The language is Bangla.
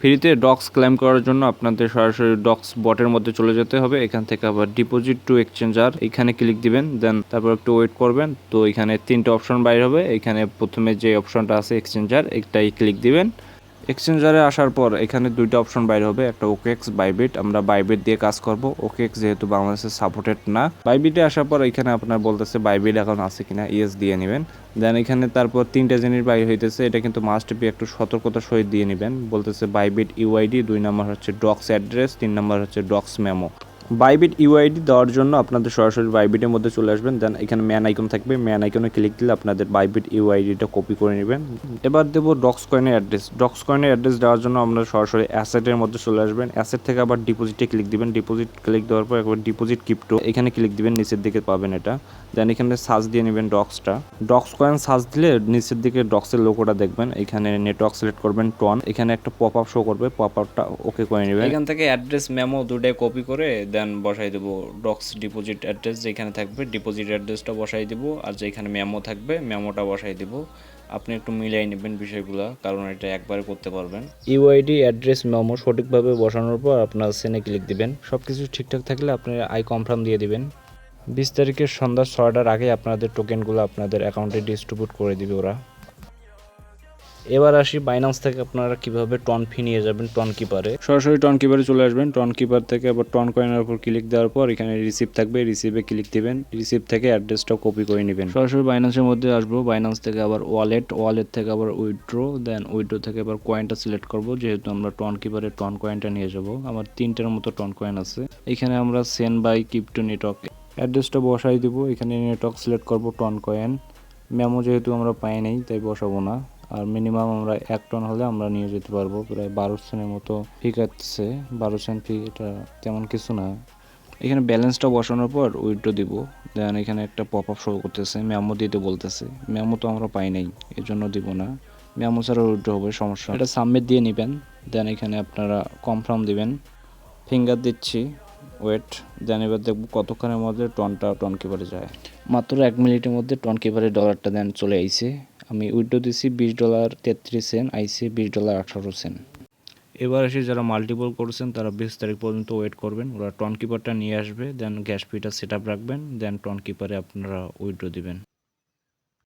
ফ্রিতে ডক্স ক্লেম করার জন্য আপনাদের সরাসরি ডক্স বটের মধ্যে চলে যেতে হবে। এখান থেকে আবার ডিপোজিট টু এক্সচেঞ্জার এখানে ক্লিক দিবেন, দেন তারপর একটু ওয়েট করবেন। তো এখানে 3টে অপশন বাইর হবে। এখানে প্রথমে যে অপশনটা আছে এক্সচেঞ্জার, একটাই ক্লিক দিবেন। এক্সচেঞ্জারে আসার পর এখানে 2টা অপশন বাইর হবে, একটা ওকেএক্স, বাইবিট। আমরা বাইবিট দিয়ে কাজ করব। ওকেএক্স যেহেতু বাংলাদেশে সাপোর্টেড না। বাইবিটে আসার পর এখানে আপনার বলতেছে বাইবিট অ্যাকাউন্ট আছে কিনা, ইয়েস দিয়ে নেবেন। দেন এখানে তারপর 3টে জিনিস বাইর হইতেছে, এটা কিন্তু মাস্ট বি একটু সতর্কতার সহিত দিয়ে নেবেন। বলতেছে বাইবিট ইউআইডি, 2 নম্বর হচ্ছে ডক্স অ্যাড্রেস, 3 নম্বর হচ্ছে ডক্স মেমো। বাইবিট ইউআইডি দেওয়ার জন্য আপনাদের সরাসরি বাইবিটের মধ্যে চলে আসবেন। দেন এখানে ম্যান আইকন থাকবে, ম্যান আইকনে ক্লিক দিলে আপনাদের বাইবিট ইউআইডিটা কপি করে নেবেন। এবার দেবো ডক্স কয়েনের অ্যাড্রেস। ডক্স কয়েনের অ্যাড্রেস দেওয়ার জন্য আপনারা সরাসরি অ্যাসেটের মধ্যে চলে আসবেন। অ্যাসেট থেকে আবার ডিপোজিটে ক্লিক দিবেন। ডিপোজিট ক্লিক দেওয়ার পর একবার ডিপোজিট ক্রিপ্টো এখানে ক্লিক দিবেন, নিচের দিকে পাবেন এটা। দেন এখানে সার্চ দিয়ে নেবেন ডক্সটা। ডক্স কয়েন সার্চ দিলে নিচের দিকে ডক্সের লোগোটা দেখবেন। এখানে নেটওয়ার্ক সিলেক্ট করবেন টন, এখানে একটা পপ আপ শো করবে, পপ আপটা ওকে করে নেবেন। এখান থেকে অ্যাড্রেস মেমো দুটাই কপি করে দেন বসাই দেবো ডক্স ডিপোজিট অ্যাড্রেস যেখানে থাকবে, ডিপোজিট অ্যাড্রেসটা বসাই দেবো, আর যেখানে মেমো থাকবে মেমোটা বসাই দেবো। আপনি একটু মিলাই নেবেন বিষয়গুলো, কারণ এটা একবারে করতে পারবেন। ইউআইডি অ্যাড্রেস মেমো সঠিকভাবে বসানোর পর আপনার সেনে ক্লিক দিবেন। সব কিছু ঠিকঠাক থাকলে আপনি আই কনফার্ম দিয়ে দিবেন। 20 তারিখের সন্ধ্যা 6টার আগে আপনাদের টোকেনগুলো আপনাদের অ্যাকাউন্টে ডিস্ট্রিবিউট করে দিবে ওরা। এবার আসি বাইন্যান্স থেকে আপনারা কিভাবে টন ফি নিয়ে যাবেন টন কিপারে। সরাসরি টন কিপারে চলে আসবেন। টন কিপার থেকে আবার টন কয়েনের উপর ক্লিক দেওয়ার পর এখানে রিসিভ থাকবে, রিসিভে ক্লিক দিবেন। রিসিভ থেকে অ্যাড্রেসটা কপি করে নেবেন। সরাসরি বাইন্যান্সের মধ্যে আসবো। বাইন্যান্স থেকে আবার ওয়ালেট থেকে আবার উইথড্র, দেন উইথড্র থেকে আবার কয়েনটা সিলেক্ট করব। যেহেতু আমরা টন কিপারে টন কয়েনটা নিয়ে যাব, আমার 3টার মতো টন কয়েন আছে। এখানে আমরা সেন্ড বাই ক্রিপ্টো নেটওয়ার্ক অ্যাড্রেসটা বসাই দিব। এখানে নেটওয়ার্ক সিলেক্ট করব টন কয়েন। মেমো যেহেতু আমরা পাই নাই তাই বসাবো না। আর মিনিমাম আমরা 1 টন হলে আমরা নিয়ে যেতে পারবো। প্রায় 12 সেন্টের মতো ফি কাটছে। 12 সেন্ট ফি, এটা তেমন কিছু না। এখানে ব্যালেন্সটা বসানোর পর উইথড্র দিব। দেন এখানে একটা পপ আপ শো করতেছে, মেমো দিতে বলতেছে। মেমো তো আমরা পাই নাই, এই জন্য দিব না। মেমো ছাড়া উইথড্র হবে, সমস্যা। এটা সাবমিট দিয়ে নেবেন। দেন এখানে আপনারা কনফার্ম দিবেন। ফিঙ্গার দিচ্ছি, ওয়েট। দেন এবার দেখব কতক্ষণের মধ্যে টন কিপারে যায়। মাত্র 1 মিনিটের মধ্যে টন কিপারে ডলারটা দেন চলে আইছে। আমি উইথড্র দিছি $20.33, আইসে $20.18। এবার এসে যারা মাল্টিপল করছেন তারা 20 তারিখ পর্যন্ত ওয়েট করবেন, ওরা টন কিপারটা নিয়ে আসবে। দেন গ্যাস ফিটা সেট আপ রাখবেন, দেন টন কিপারে আপনারা উইথড্র দিবেন।